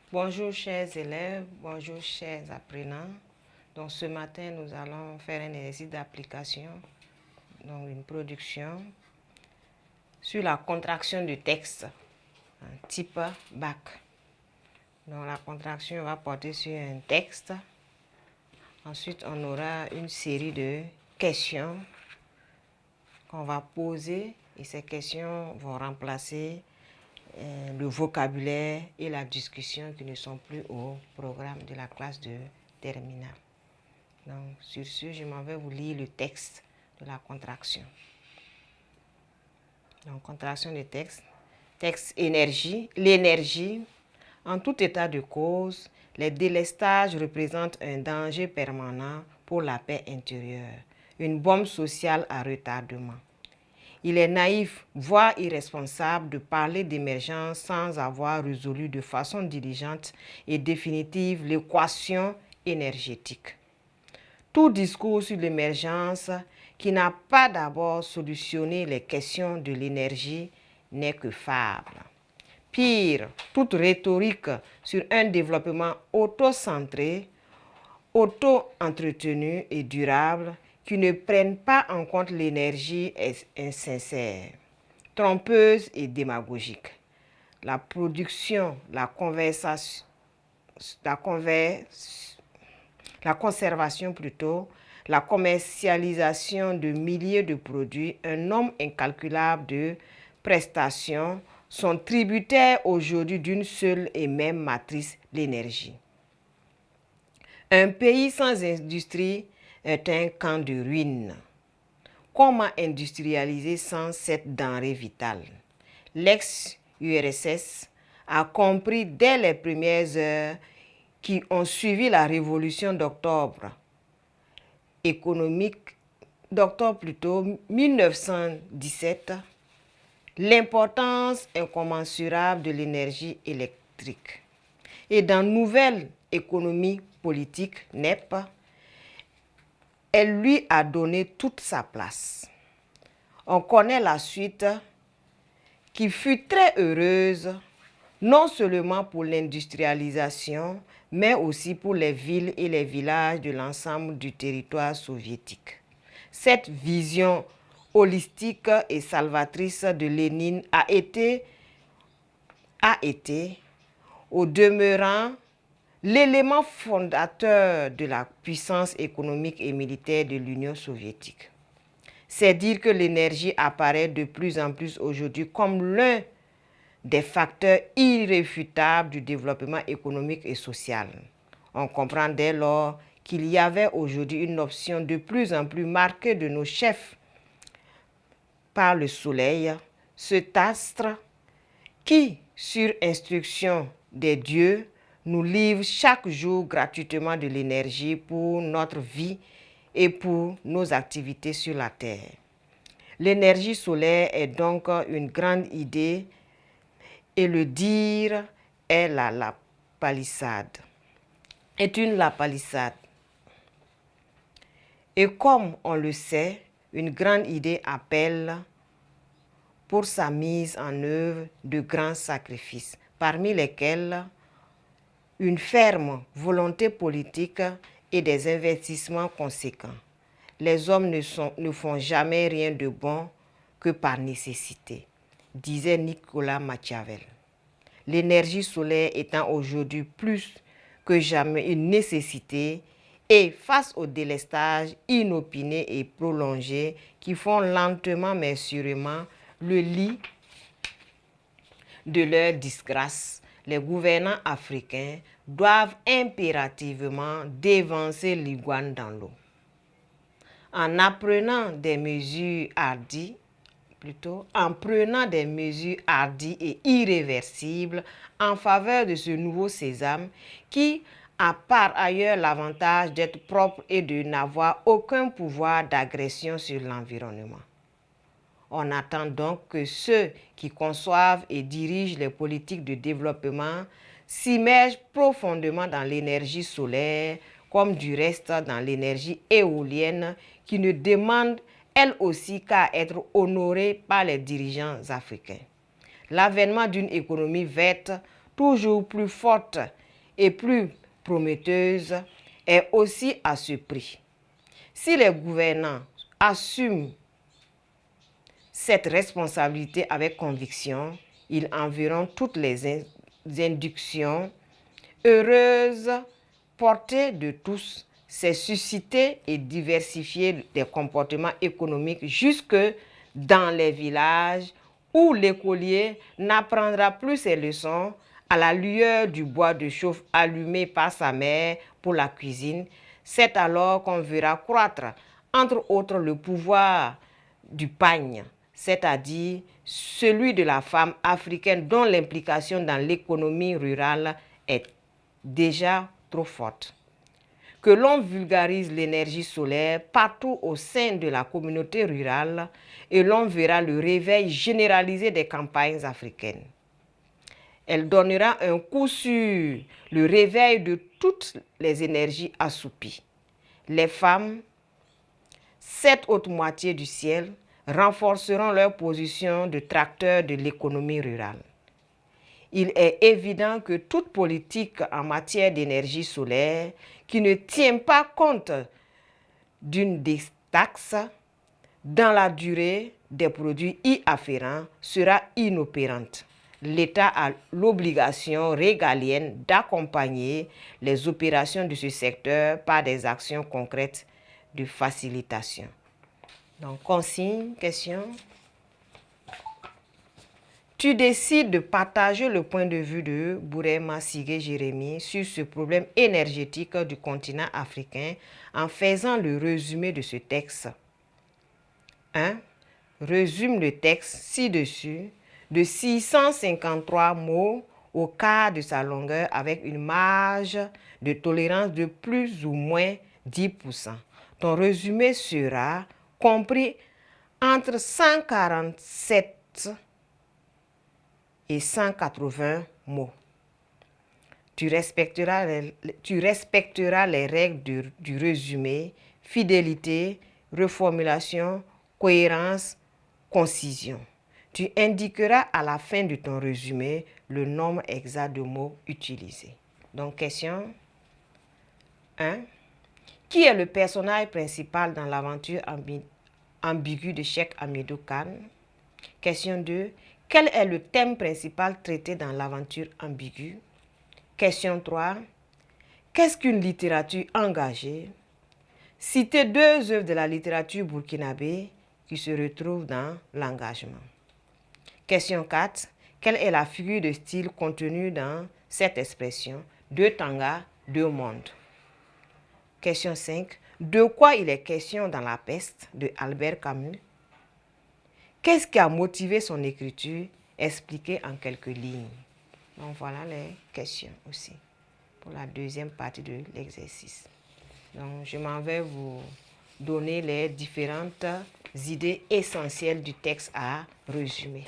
Bonjour chers élèves, bonjour chers apprenants. Donc ce matin, nous allons faire un exercice d'application, donc une production sur la contraction de texte, type bac. Donc la contraction va porter sur un texte. Ensuite, on aura une série de questions qu'on va poser et ces questions vont remplacer le vocabulaire et la discussion qui ne sont plus au programme de la classe de terminale. Donc, sur ce, je m'en vais vous lire le texte de la contraction. Donc, contraction de texte. Texte énergie. L'énergie, en tout état de cause, les délestages représentent un danger permanent pour la paix intérieure, une bombe sociale à retardement. Il est naïf, voire irresponsable, de parler d'émergence sans avoir résolu de façon diligente et définitive l'équation énergétique. Tout discours sur l'émergence qui n'a pas d'abord solutionné les questions de l'énergie n'est que fable. Pire, toute rhétorique sur un développement auto-centré, auto-entretenu et durable qui ne prennent pas en compte l'énergie est insincère, trompeuse et démagogique. La production, la conservation plutôt, la commercialisation de milliers de produits, un nombre incalculable de prestations sont tributaires aujourd'hui d'une seule et même matrice, l'énergie. Un pays sans industrie est un camp de ruines. Comment industrialiser sans cette denrée vitale? L'ex-URSS a compris dès les premières heures qui ont suivi la révolution d'octobre économique, d'octobre plutôt 1917, l'importance incommensurable de l'énergie électrique. Et dans Nouvelle économie politique, NEP, elle lui a donné toute sa place. On connaît la suite qui fut très heureuse, non seulement pour l'industrialisation, mais aussi pour les villes et les villages de l'ensemble du territoire soviétique. Cette vision holistique et salvatrice de Lénine a été, au demeurant, l'élément fondateur de la puissance économique et militaire de l'Union soviétique. C'est dire que l'énergie apparaît de plus en plus aujourd'hui comme l'un des facteurs irréfutables du développement économique et social. On comprend dès lors qu'il y avait aujourd'hui une option de plus en plus marquée de nos chefs par le soleil, cet astre qui, sur instruction des dieux, nous livre chaque jour gratuitement de l'énergie pour notre vie et pour nos activités sur la Terre. L'énergie solaire est donc une grande idée et le dire est la lapalissade. Est une lapalissade. Et comme on le sait, une grande idée appelle pour sa mise en œuvre de grands sacrifices, parmi lesquels une ferme volonté politique et des investissements conséquents. Les hommes ne font jamais rien de bon que par nécessité, disait Nicolas Machiavel. L'énergie solaire étant aujourd'hui plus que jamais une nécessité et face au délestage inopiné et prolongé qui font lentement mais sûrement le lit de leur disgrâce, les gouvernants africains doivent impérativement dévancer l'iguane dans l'eau. En prenant des mesures hardies et irréversibles en faveur de ce nouveau sésame qui a par ailleurs l'avantage d'être propre et de n'avoir aucun pouvoir d'agression sur l'environnement. On attend donc que ceux qui conçoivent et dirigent les politiques de développement s'immergent profondément dans l'énergie solaire, comme du reste dans l'énergie éolienne, qui ne demande elle aussi qu'à être honorée par les dirigeants africains. L'avènement d'une économie verte toujours plus forte et plus prometteuse, est aussi à ce prix. Si les gouvernants assument cette responsabilité avec conviction, ils enverront toutes les inductions heureuses portées de tous, c'est susciter et diversifier des comportements économiques jusque dans les villages où l'écolier n'apprendra plus ses leçons à la lueur du bois de chauffe allumé par sa mère pour la cuisine. C'est alors qu'on verra croître, entre autres, le pouvoir du pagne, c'est-à-dire celui de la femme africaine dont l'implication dans l'économie rurale est déjà trop forte. Que l'on vulgarise l'énergie solaire partout au sein de la communauté rurale et l'on verra le réveil généralisé des campagnes africaines. Elle donnera un coup sur le réveil de toutes les énergies assoupies. Les femmes, cette autre moitié du ciel, renforceront leur position de tracteur de l'économie rurale. Il est évident que toute politique en matière d'énergie solaire qui ne tient pas compte d'une des taxes dans la durée des produits y afférents sera inopérante. L'État a l'obligation régalienne d'accompagner les opérations de ce secteur par des actions concrètes de facilitation. Donc, consigne, question. Tu décides de partager le point de vue de Bourema Sigé Jérémie sur ce problème énergétique du continent africain en faisant le résumé de ce texte. 1. Résume le texte ci-dessus de 653 mots au quart de sa longueur avec une marge de tolérance de plus ou moins 10%. Ton résumé sera compris entre 147 et 180 mots. Tu respecteras les règles du résumé, fidélité, reformulation, cohérence, concision. Tu indiqueras à la fin de ton résumé le nombre exact de mots utilisés. Donc, question 1. Qui est le personnage principal dans l'aventure ambiguë de Cheikh Hamidou Kane? Question 2. Quel est le thème principal traité dans l'aventure ambiguë? Question 3. Qu'est-ce qu'une littérature engagée? Citez 2 œuvres de la littérature burkinabé qui se retrouvent dans l'engagement. Question 4. Quelle est la figure de style contenue dans cette expression? 2 tangas, 2 mondes. Question 5. De quoi il est question dans La peste de Albert Camus? Qu'est-ce qui a motivé son écriture? Expliqué en quelques lignes. Donc voilà les questions aussi pour la deuxième partie de l'exercice. Donc je m'en vais vous donner les différentes idées essentielles du texte à résumer.